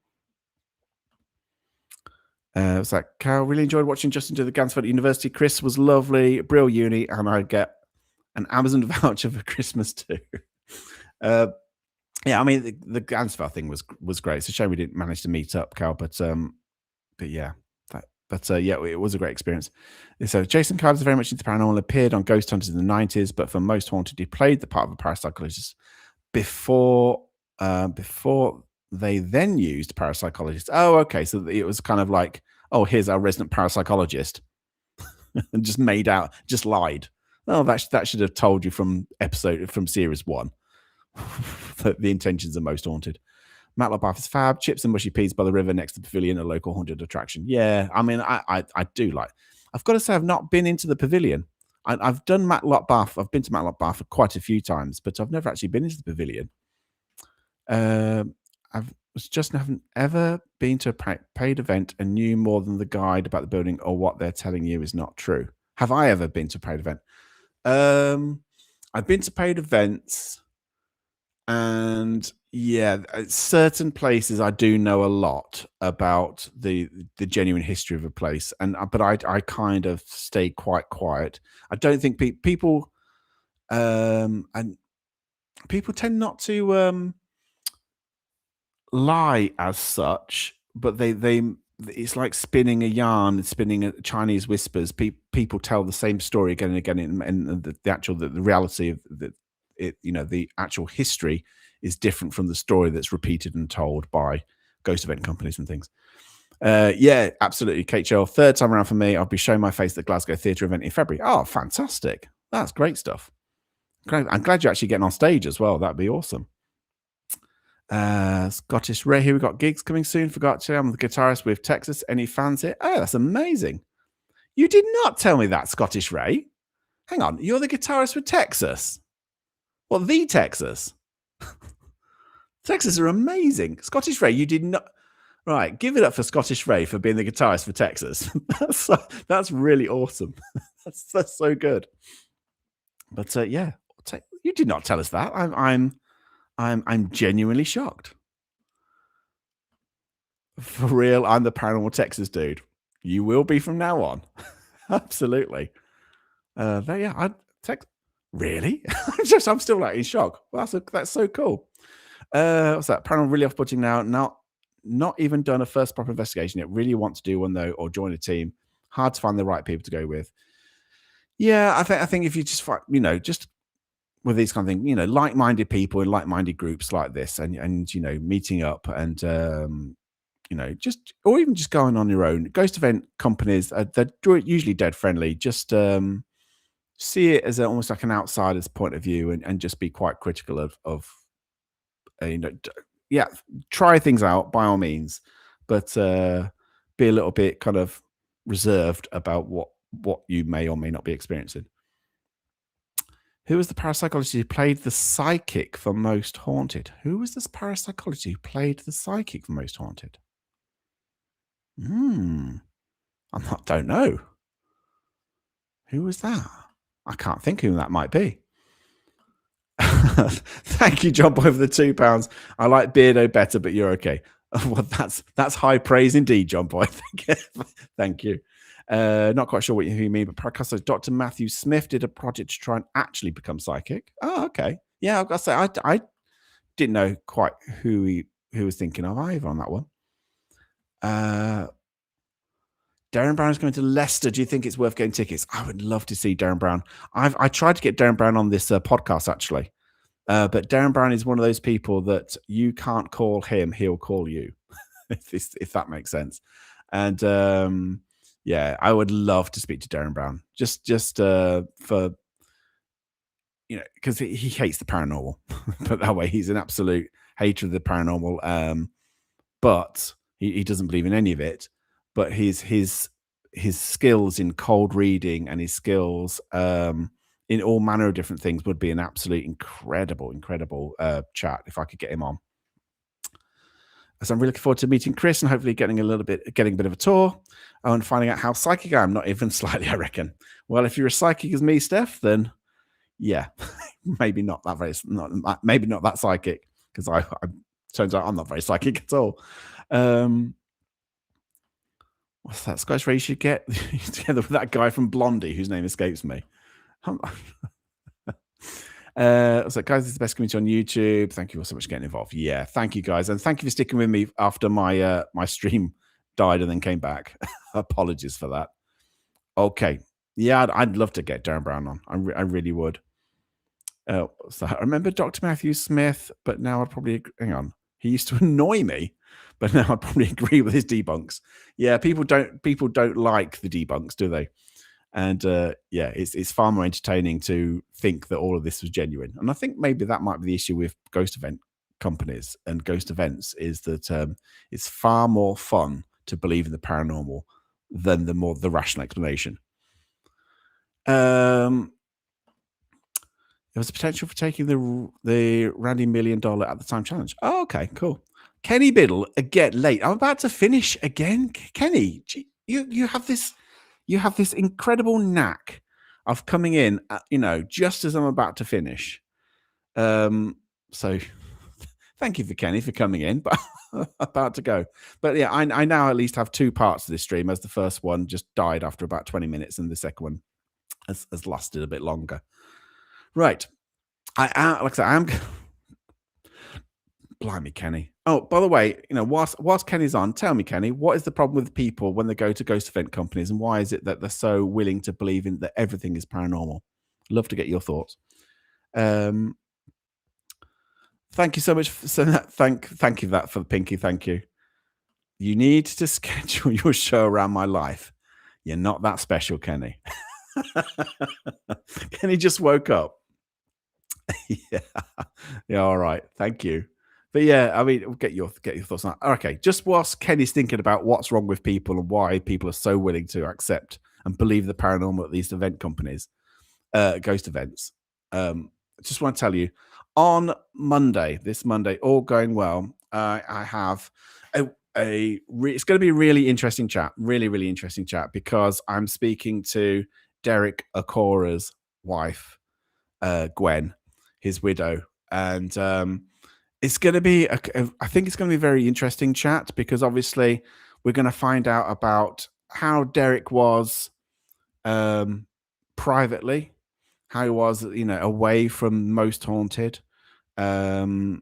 It's like, Carol, really enjoyed watching Justin do the Gansford at University. Chris was lovely, Brill Uni, and I get an Amazon voucher for Christmas too. Yeah, I mean the Gansford thing was great. It's a shame we didn't manage to meet up, Cal, but yeah. Yeah, it was a great experience. So Jason Carr is very much into paranormal, appeared on Ghost Hunters in the 90s, but for Most Haunted, he played the part of a parapsychologist before they then used parapsychologists. Oh, okay. So it was kind of like, oh, here's our resident parapsychologist. And just lied. Oh, that should have told you from series 1 that the intentions are Most Haunted. Matlock Bath is fab. Chips and mushy peas by the river next to the pavilion, a local haunted attraction. Yeah, I mean, I do like. I've got to say, I've not been into the pavilion. I've done Matlock Bath. I've been to Matlock Bath quite a few times, but I've never actually been into the pavilion. Haven't ever been to a paid event and knew more than the guide about the building or what they're telling you is not true. Have I ever been to a paid event? I've been to paid events. And yeah, certain places I do know a lot about the genuine history of a place, but I kind of stay quite quiet. I don't think people and people tend not to lie as such, but they it's like spinning a yarn, spinning a Chinese whispers. People tell the same story again and again, and the reality of the actual history is different from the story that's repeated and told by ghost event companies and things. Yeah, absolutely. Kate Joel, third time around for me. I'll be showing my face at the Glasgow Theatre event in February. Oh, fantastic. That's great stuff. Great. I'm glad you're actually getting on stage as well. That'd be awesome. Scottish Ray, here we got gigs coming soon. Forgot to. I'm the guitarist with Texas. Any fans here? Oh, that's amazing. You did not tell me that, Scottish Ray. Hang on, you're the guitarist with Texas. Well, the Texas. Texas are amazing. Scottish Ray, you did not. Right, give it up for Scottish Ray for being the guitarist for Texas. That's really awesome. that's so good. But yeah, you did not tell us that. I'm genuinely shocked. For real, I'm the Paranormal Texas dude. You will be from now on. Absolutely. Really? I'm still like in shock. Well, that's so cool. What's that? Paranormal really off-putting now. Not even done a first proper investigation yet. Really want to do one though, or join a team. Hard to find the right people to go with. Yeah, I think if you just find, just with these kind of things, like-minded people in like-minded groups like this, and meeting up and just or even just going on your own. Ghost event companies, they're usually dead friendly. Just see it as almost like an outsider's point of view, and just be quite critical of yeah, try things out by all means, but be a little bit kind of reserved about what you may or may not be experiencing. Who was the parapsychologist who played the psychic for Most Haunted? Who was this parapsychologist who played the psychic for Most Haunted? Hmm. Don't know. Who was that? I can't think who that might be. Thank you, John Boy, for the £2. I like Beardo better, but you're okay. Well, that's high praise indeed, John Boy. Thank you. Not quite sure what you mean, but Paracusto, Dr. Matthew Smith did a project to try and actually become psychic. Oh, okay. Yeah, I've got to say, I didn't know quite who was thinking of either on that one. Darren Brown is going to Leicester. Do you think it's worth getting tickets? I would love to see Darren Brown. I tried to get Darren Brown on this podcast actually, but Darren Brown is one of those people that you can't call him; he'll call you, if that makes sense. And yeah, I would love to speak to Darren Brown just for because he hates the paranormal. But that way, he's an absolute hater of the paranormal. But he doesn't believe in any of it. But his skills in cold reading and his skills in all manner of different things would be an absolute incredible chat if I could get him on. So I'm really looking forward to meeting Chris and hopefully getting a bit of a tour and finding out how psychic I am. Not even slightly, I reckon. Well, if you're as psychic as me, Steph, then yeah, maybe not that psychic, because I turns out I'm not very psychic at all. What's that? Scottish Ray you should get together with that guy from Blondie whose name escapes me. So guys, this is the best community on YouTube. Thank you all so much for getting involved. Yeah, thank you guys, and thank you for sticking with me after my my stream died and then came back. Apologies for that. Okay, yeah, I'd love to get Darren Brown on. I really would. So I remember Dr. Matthew Smith, but now I'd probably hang on. He used to annoy me, but now I'd probably agree with his debunks. Yeah, people don't like the debunks, do they? And yeah, it's far more entertaining to think that all of this was genuine. And I think maybe that might be the issue with ghost event companies and ghost events is that it's far more fun to believe in the paranormal than the rational explanation. There was a potential for taking the Randy $1 Million at the time challenge. Oh, okay, cool. Kenny Biddle again late. I'm about to finish again. Kenny, you have this incredible knack of coming in, just as I'm about to finish. So thank you for Kenny for coming in, but about to go. But yeah, I now at least have two parts to this stream, as the first one just died after about 20 minutes, and the second one has lasted a bit longer. Right. Like I said, I am. Blimey, Kenny. Oh, by the way, whilst Kenny's on, tell me, Kenny, what is the problem with people when they go to ghost event companies, and why is it that they're so willing to believe in that everything is paranormal? Love to get your thoughts. Thank you so much for saying that. Thank you for that, for the Pinky. Thank you. You need to schedule your show around my life. You're not that special, Kenny. Kenny just woke up. Yeah. All right. Thank you. But yeah, I mean, get your thoughts on that. Okay, just whilst Kenny's thinking about what's wrong with people and why people are so willing to accept and believe the paranormal at these event companies, ghost events. Just want to tell you, on this Monday, all going well, I have it's going to be a really interesting chat, really interesting chat, because I'm speaking to Derek Akora's wife, Gwen, his widow, and it's going to be, I think it's going to be a very interesting chat, because obviously we're going to find out about how Derek was privately, how he was, away from Most Haunted. And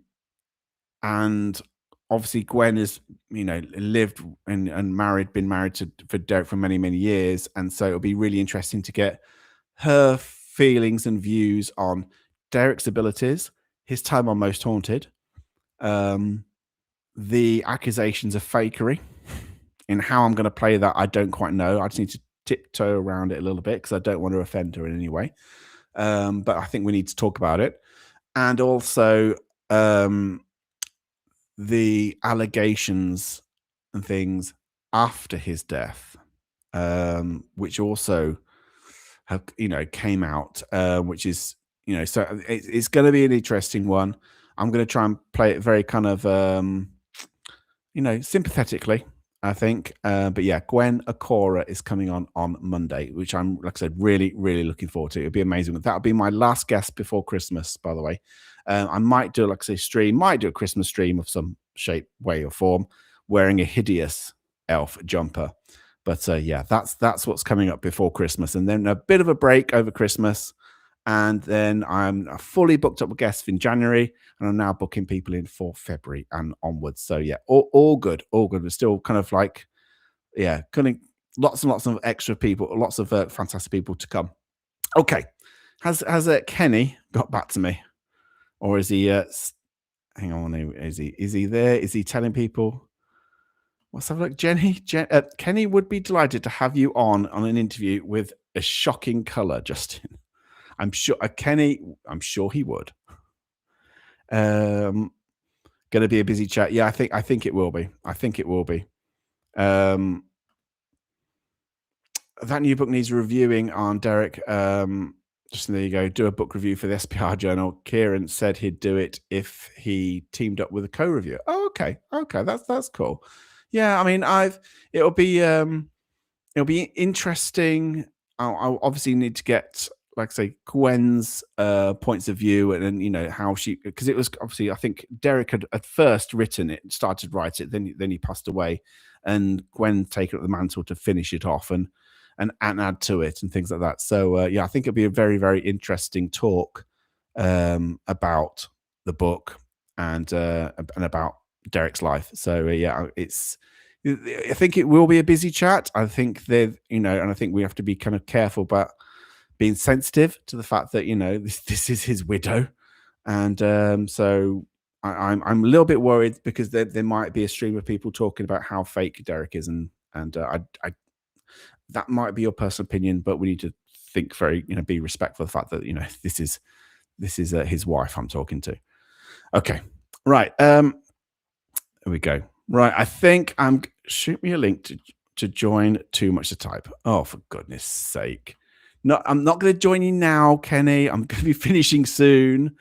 obviously Gwen has, lived and been married for Derek for many, many years. And so it'll be really interesting to get her feelings and views on Derek's abilities, his time on Most Haunted, the accusations of fakery. In how I'm going to play that, I don't quite know. I just need to tiptoe around it a little bit because I don't want to offend her in any way. But I think we need to talk about it. And also um, the allegations and things after his death, which also have, came out, which is, so it's going to be an interesting one. I'm going to try and play it very kind of, sympathetically, I think. But yeah, Gwen Akora is coming on Monday, which I'm, like I said, really, really looking forward to. It'll be amazing. That'll be my last guest before Christmas, by the way. I might do, like I say, might do a Christmas stream of some shape, way, or form, wearing a hideous elf jumper. But yeah, that's what's coming up before Christmas, and then a bit of a break over Christmas, and then I'm fully booked up with guests in January, and I'm now booking people in for February and onwards. So yeah, all good, all good. We're still kind of like, yeah, kind of lots and lots of extra people, lots of fantastic people to come. Okay, has Kenny got back to me, or is he? Hang on, is he there? Is he telling people? Let's have a look. Kenny would be delighted to have you on an interview with a shocking color, Justin. I'm sure Kenny. I'm sure he would. Going to be a busy chat. Yeah, I think it will be. I think it will be. That new book needs reviewing on Derek. Just there you go. Do a book review for the SPR Journal. Kieran said he'd do it if he teamed up with a co-reviewer. Oh, okay, that's cool. Yeah, I mean, it'll be interesting. I'll obviously need to get, like I say, Gwen's points of view, and then how she, because it was obviously, I think Derek had at first written it, started write it, then he passed away, and Gwen taken up the mantle to finish it off and add to it and things like that. So yeah, I think it'll be a very, very interesting talk about the book and about Derek's life. So yeah, I think it will be a busy chat. I think and I think we have to be kind of careful about being sensitive to the fact that this is his widow, and so I'm a little bit worried because there might be a stream of people talking about how fake Derek is, and I that might be your personal opinion, but we need to think very, be respectful of the fact that this is his wife I'm talking to. Okay, right. Here we go. Right, I think shoot me a link to join. Too much to type. Oh, for goodness sake! No, I'm not going to join you now, Kenny. I'm going to be finishing soon.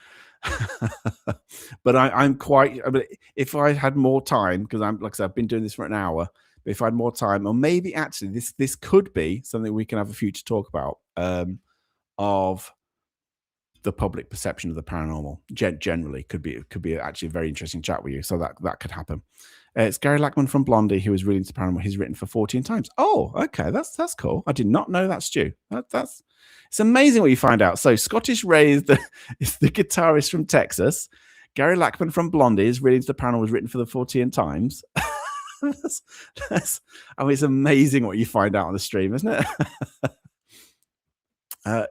But I'm quite. I mean, if I had more time, because I'm, like I said, I've been doing this for an hour. But if I had more time, or maybe actually this could be something we can have a future talk about of the public perception of the paranormal. Generally, could be actually a very interesting chat with you. So that could happen. It's Gary Lackman from Blondie, who is reading to Paranormal. He's written for 14 times. Oh, okay, that's cool. I did not know that, Stu. It's amazing what you find out. So Scottish Ray is the guitarist from Texas. Gary Lackman from Blondie is reading to the Paranormal, was written for the 14 times. I mean, it's amazing what you find out on the stream, isn't it?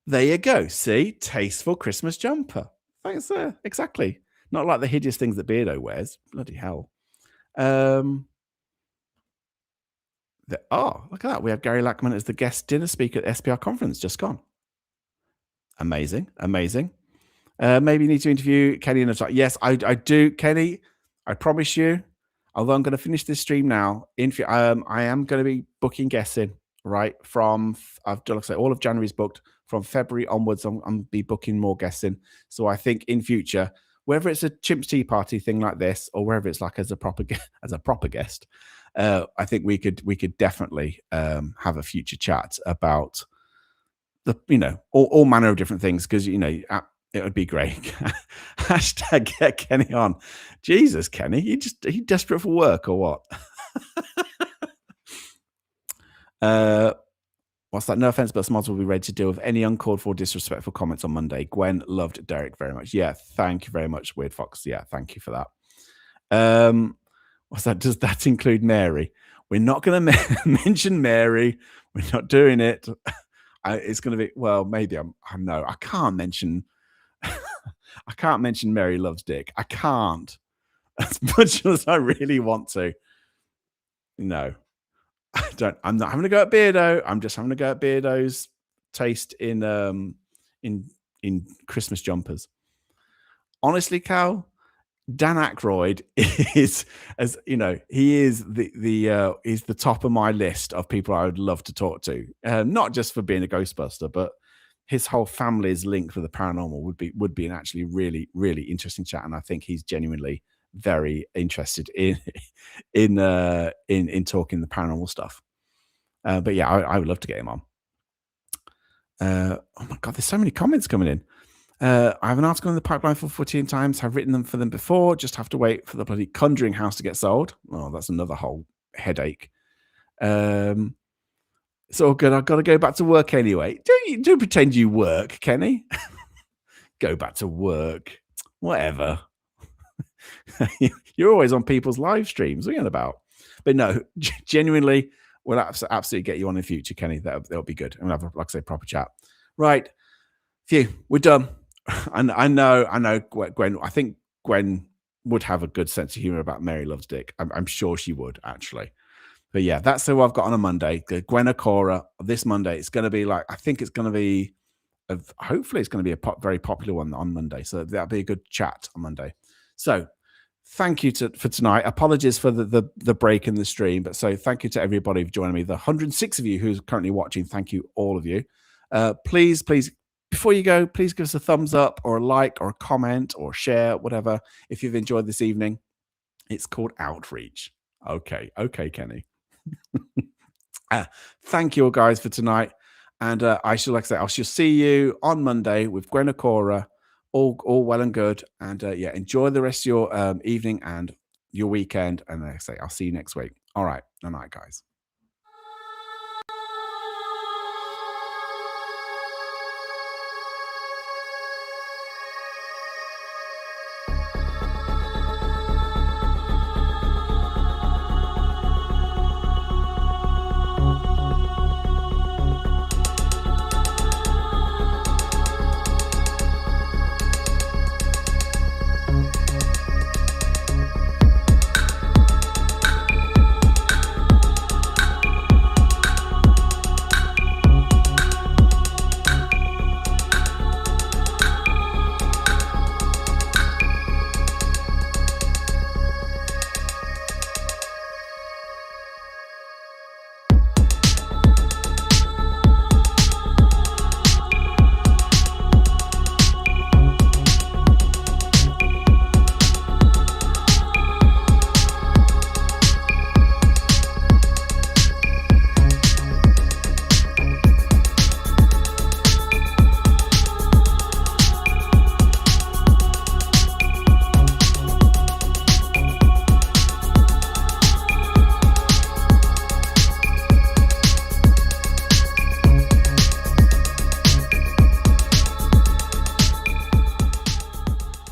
There you go. See, tasteful Christmas jumper. Thanks. Exactly. Not like the hideous things that Beardo wears. Bloody hell. Oh, look at that. We have Gary Lackman as the guest dinner speaker at SPR conference. Just gone. Amazing. Maybe you need to interview Kenny in a time. Yes, I do, Kenny. I promise you. Although I'm going to finish this stream now, I am going to be booking guests in, right? I've done, like I say, all of January's booked. From February onwards, I'm be booking more guests in. So I think in future, whether it's a Chimps Tea Party thing like this, or whether it's like as a proper guest, I think we could definitely have a future chat about the all manner of different things, because it would be great. Hashtag get Kenny on. Jesus, Kenny, are you desperate for work or what? What's that? No offense, but Smods will be ready to deal with any uncalled for disrespectful comments on Monday. Gwen loved Derek very much. Yeah, thank you very much, Weird Fox. Yeah, thank you for that. What's that? Does that include Mary? We're not going to mention Mary. We're not doing it. It's going to be, well, maybe I know. I can't mention Mary loves Dick. I can't. as much as I really want to. No, I don't. I'm not having to go at Beardo. I'm just having to go at Beardo's taste in in Christmas jumpers. Honestly, Cal, Dan Aykroyd is, as you know, he is the top of my list of people I would love to talk to. Not just for being a Ghostbuster, but his whole family's link with the paranormal would be an actually really interesting chat. And I think he's genuinely very interested in in talking the paranormal stuff. But yeah, I would love to get him on. Oh my god, there's so many comments coming in. I have an article in the pipeline for 14 times. Have written them for them before. Just have to wait for the bloody Conjuring house to get sold. Oh, that's another whole headache. It's all good. I've got to go back to work anyway. Do pretend you work, Kenny. Go back to work. Whatever. You're always on people's live streams. What are you on about? But no, genuinely, we'll absolutely get you on in the future, Kenny. That'll be good. And we'll have, like I say, proper chat. Right. Phew, we're done. I know, Gwen. I think Gwen would have a good sense of humor about Mary Loves Dick. I'm sure she would, actually. But yeah, that's who I've got on a Monday. Gwen Akora this Monday. It's going to be like, I think it's going to be, hopefully it's going to be a very popular one on Monday. So that'll be a good chat on Monday. So thank you for tonight. Apologies for the break in the stream, but so thank you to everybody for joining me. The 106 of you who's currently watching, thank you, all of you. Please, before you go, please give us a thumbs up or a like or a comment or share, whatever, if you've enjoyed this evening. It's called Outreach. Okay, Kenny. Thank you all, guys, for tonight. And I shall see you on Monday with Gwen Akora. All well and good. And yeah, enjoy the rest of your evening and your weekend. And like I say, I'll see you next week. All right. Good night, guys.